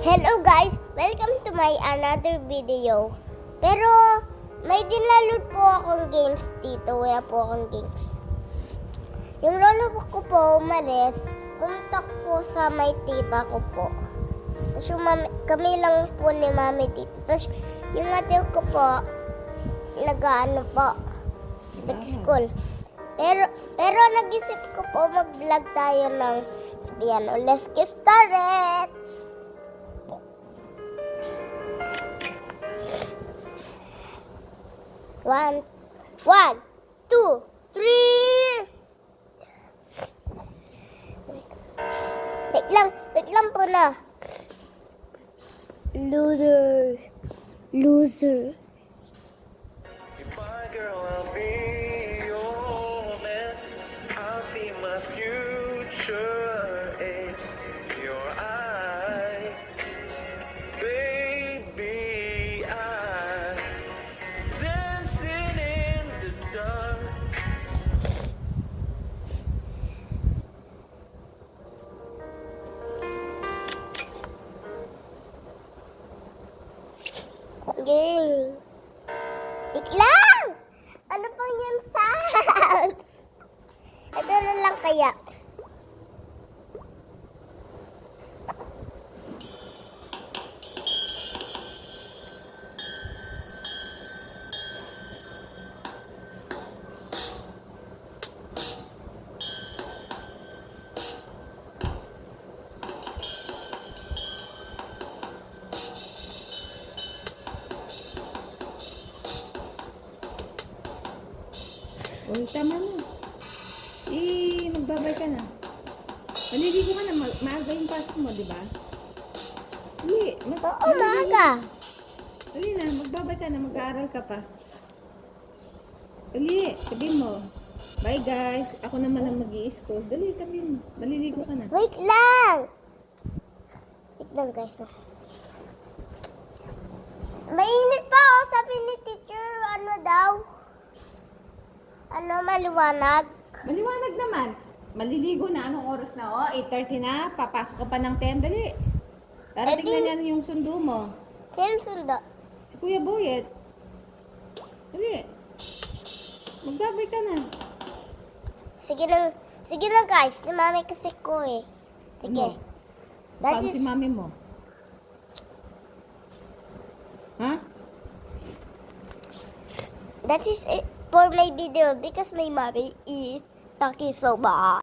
Hello guys! Welcome to my another video. Pero may dinaload po akong games dito. Wala po akong games. Yung lolo ko po umalis. Pumunta po sa may tita ko po. Tapos yung kami lang po ni mami dito. Tapos yung ate ko po nag-ano po. Nag-school. Pero nag-isip ko po mag-vlog tayo ng piano. Let's get started! One, two, three. Wait lang po na. Loser. You're my girl, I'll be your man. I'll see my future in your eyes. Baby, I'm dancing in the dark. Game. Wait lang! Ano pang yan sound? Ito na lang kaya. Uy, tama mo. Magbabay ka na. Maliligo ka na. Maaga yung pasok mo, di ba? Dali. Oo, maaga. Dali na, magbabay ka na. Mag-aaral ka pa. Dali, sabihin mo. Bye guys. Ako naman ang mag-i-school. Dali, sabihin mo. Maliligo ka na. Wait lang guys. Mainit pa oh, sabi ni teacher. Ano daw? Maliwanag? Maliwanag naman. Maliligo na. Anong oras na? Oh, 8:30 na. Papasok ka pa ng 10. Dali. Darating na yan yung sundo mo. Sino sundo? Si Kuya Boyet. Dali. Magbabay ka na. Sige lang guys. Si mami kasi ko eh. Sige. Ano? That Paano is, si mami mo? Ha? that is it for my video because my mommy is talking so bad.